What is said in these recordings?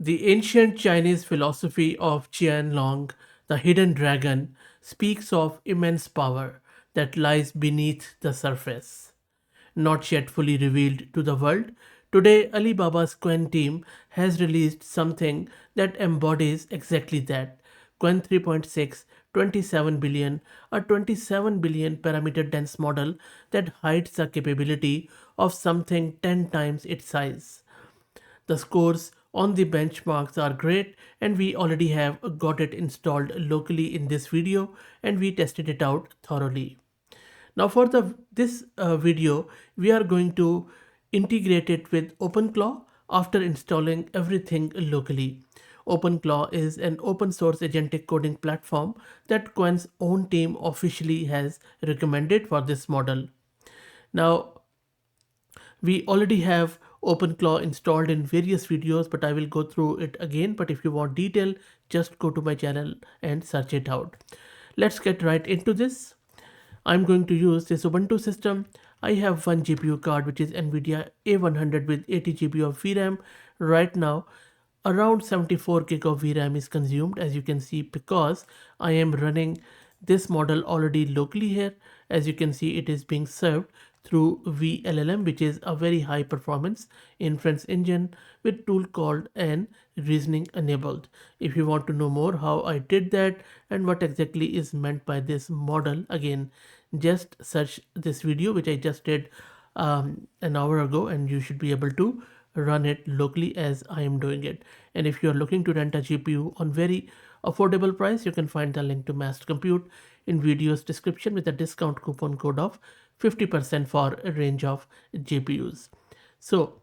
The ancient Chinese philosophy of Qianlong, the hidden dragon, speaks of immense power that lies beneath the surface, not yet fully revealed to the world. Today, Alibaba's Qwen team has released something that embodies exactly that. Qwen 3.6 27 billion, a 27 billion parameter dense model that hides the capability of something 10 times its size. The scores on the benchmarks are great, and we already have got it installed locally in this video, and we tested it out thoroughly. Now for this video, we are going to integrate it with OpenClaw after installing everything locally. OpenClaw is an open source agentic coding platform that Qwen's own team officially has recommended for this model. Now, we already have OpenClaw installed in various videos, but I will go through it again. But if you want detail, just go to my channel and search it out. Let's get right into this. I'm going to use this Ubuntu system. I have one GPU card which is NVIDIA A100 with 80 GB of VRAM. Right now, around 74 gig of VRAM is consumed, as you can see, because I am running this model already locally here. As you can see, it is being served through VLLM, which is a very high performance inference engine with tool called an reasoning enabled. If you want to know more how I did that and what exactly is meant by this model, again, just search this video which I just did an hour ago, and you should be able to run it locally as I am doing it. And if you are looking to rent a GPU on very affordable price, you can find the link to Master Compute in video's description with a discount coupon code of 50% for a range of GPUs. So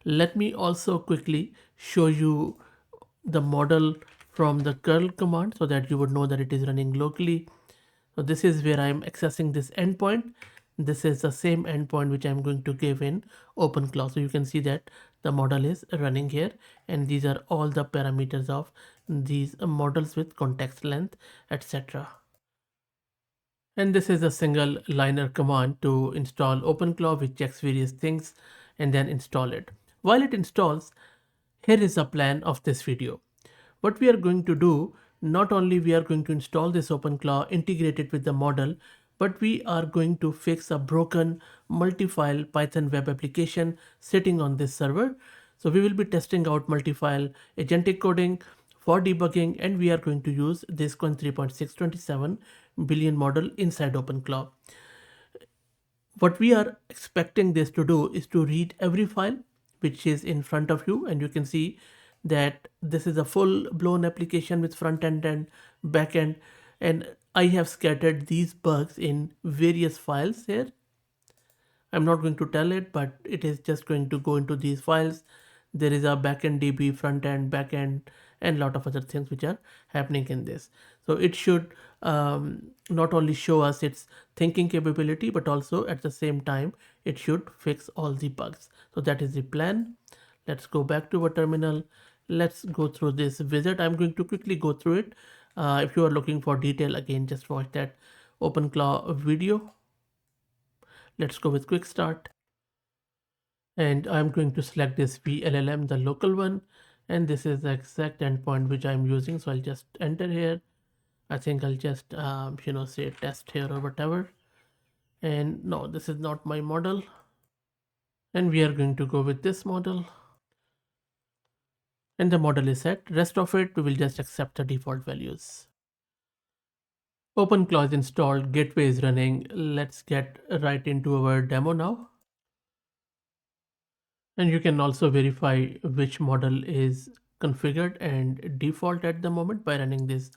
let me also quickly show you the model from the curl command so that you would know that it is running locally. So this is where I am accessing this endpoint. This is the same endpoint which I am going to give in OpenClaw. So you can see that the model is running here, and these are all the parameters of these models with context length, etc. And this is a single liner command to install OpenClaw, which checks various things and then install it. While it installs, here is a plan of this video. What we are going to do, not only we are going to install this OpenClaw, integrate it with the model, but we are going to fix a broken multifile Python web application sitting on this server. So we will be testing out multifile agentic coding for debugging, and we are going to use this Qwen 3.6-27 billion model inside OpenClaw. What we are expecting this to do is to read every file which is in front of you, and you can see that this is a full blown application with front end and back end, and I have scattered these bugs in various files here. I'm not going to tell it, but it is just going to go into these files. There is a backend DB, front end, backend, and a lot of other things which are happening in this. So it should not only show us its thinking capability, but also at the same time, it should fix all the bugs. So that is the plan. Let's go back to our terminal. Let's go through this wizard. I'm going to quickly go through it. If you are looking for detail, again, just watch that OpenClaw video. Let's go with quick start. And I'm going to select this VLLM, the local one, and this is the exact endpoint which I'm using. So I'll just enter here. I think I'll just say test here or whatever. And no, this is not my model, and we are going to go with this model, and the model is set. Rest of it we will just accept the default values. OpenClaw is installed, gateway is running. Let's get right into our demo now. And you can also verify which model is configured and default at the moment by running this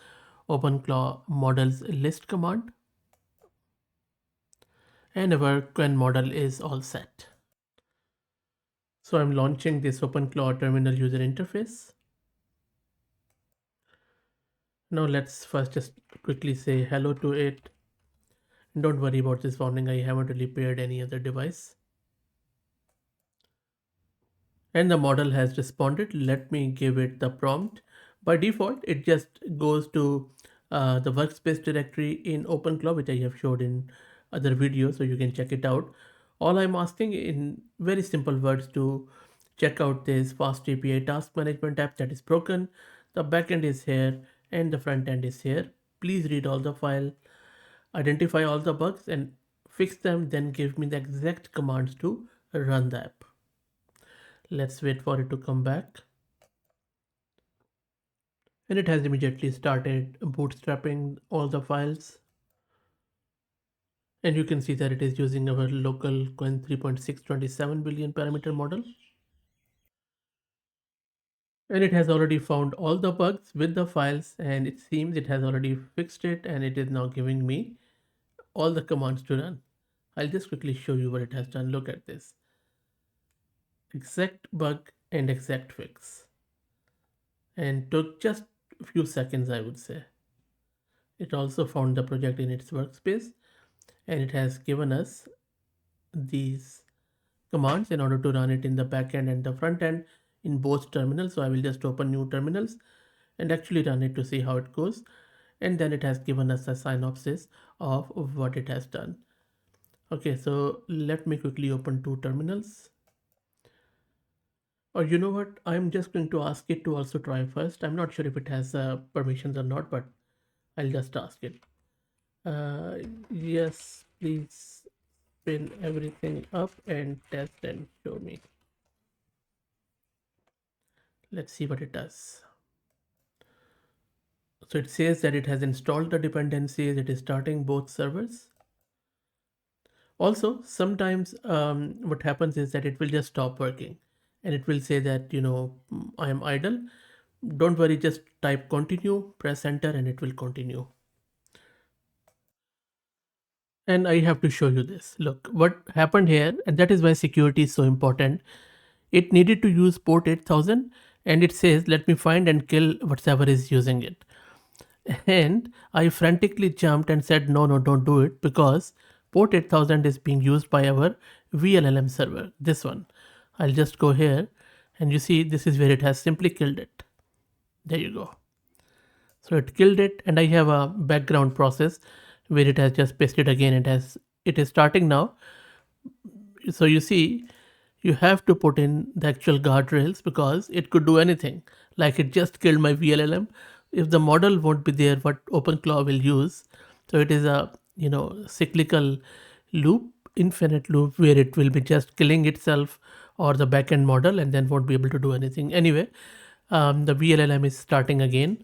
OpenClaw models list command. And our Qwen model is all set. So I'm launching this OpenClaw terminal user interface. Now let's first just quickly say hello to it. Don't worry about this warning, I haven't really paired any other device. And the model has responded. Let me give it the prompt. By default, it just goes to the workspace directory in OpenClaw, which I have showed in other videos, so you can check it out. All I'm asking in very simple words to check out this fast API task management app that is broken. The backend is here and the front end is here. Please read all the file, identify all the bugs and fix them, then give me the exact commands to run the app. Let's wait for it to come back. And it has immediately started bootstrapping all the files. And you can see that it is using our local Qwen 3.6-27 billion parameter model. And it has already found all the bugs with the files, and it seems it has already fixed it, and it is now giving me all the commands to run. I'll just quickly show you what it has done. Look at this. Exact bug and exact fix. And took just a few seconds, I would say. It also found the project in its workspace, and it has given us these commands in order to run it in the backend and the front end in both terminals. So I will just open new terminals and actually run it to see how it goes. And then it has given us a synopsis of what it has done. Okay, so let me quickly open two terminals. Or you know what, I'm just going to ask it to also try first. I'm not sure if it has permissions or not, but I'll just ask it. Yes, please spin everything up and test and show me. Let's see what it does. So it says that it has installed the dependencies, it is starting both servers. Also, sometimes what happens is that it will just stop working and it will say that, I am idle. Don't worry, just type continue, press enter, and it will continue. And I have to show you this. Look, what happened here, and that is why security is so important. It needed to use port 8000 and it says, let me find and kill whatever is using it. And I frantically jumped and said, no, no, don't do it because port 8000 is being used by our VLLM server, this one. I'll just go here and you see this is where it has simply killed it. There you go. So it killed it and I have a background process where it has just pasted again. It is starting now. So you see, you have to put in the actual guardrails because it could do anything. Like it just killed my VLLM. If the model won't be there, what OpenClaw will use. So it is a cyclical loop, infinite loop where it will be just killing itself or the backend model and then won't be able to do anything. Anyway, the VLLM is starting again.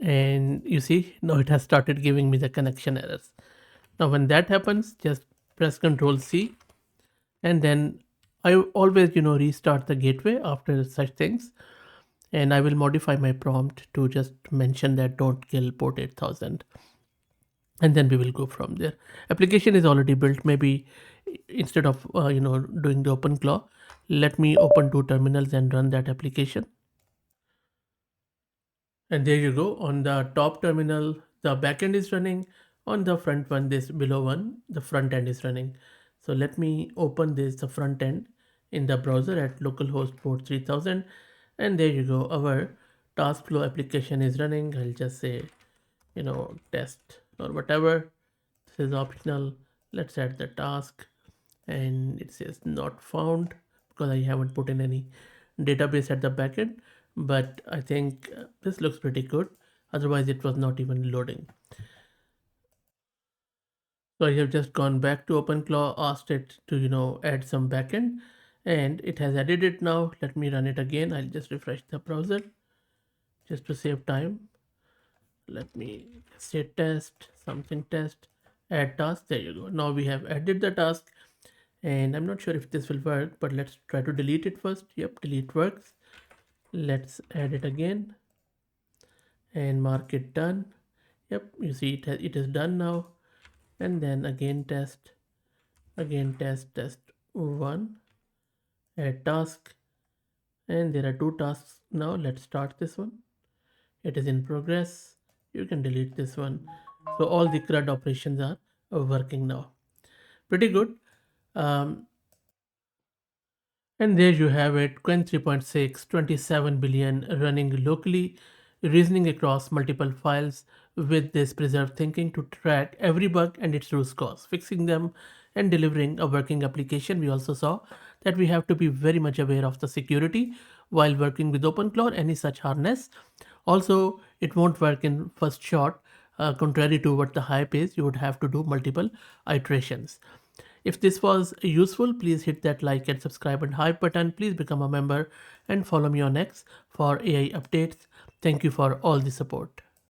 And you see, now it has started giving me the connection errors. Now when that happens, just press Ctrl C and then I always restart the gateway after such things, and I will modify my prompt to just mention that don't kill port 8000, and then we will go from there. Application is already built. Maybe instead of doing the OpenClaw, let me open two terminals and run that application. And there you go. On the top terminal, the backend is running. On the front one, this below one, the front end is running. So let me open this, the front end in the browser at localhost port 3000. And there you go. Our task flow application is running. I'll just say, test or whatever. This is optional. Let's add the task. And it says not found because I haven't put in any database at the backend, but I think this looks pretty good. Otherwise it was not even loading. So I have just gone back to OpenClaw, asked it to add some backend, and it has added it now. Let me run it again. I'll just refresh the browser just to save time. Let me say test something, test, add task. There you go. Now we have added the task, and I'm not sure if this will work, but let's try to delete it first. Yep, delete works. Let's add it again and mark it done. Yep, you see it is done now. And then again test one, add task, and there are two tasks now. Let's start this one. It is in progress. You can delete this one. So all the CRUD operations are working now. Pretty good. And there you have it, Qwen 3.6, 27 billion running locally, reasoning across multiple files with this preserved thinking to track every bug and its root cause, fixing them and delivering a working application. We also saw that we have to be very much aware of the security while working with OpenClaw or any such harness. Also, it won't work in first shot. Contrary to what the hype is, you would have to do multiple iterations. If this was useful, please hit that like and subscribe and hype button. Please become a member and follow me on X for AI updates. Thank you for all the support.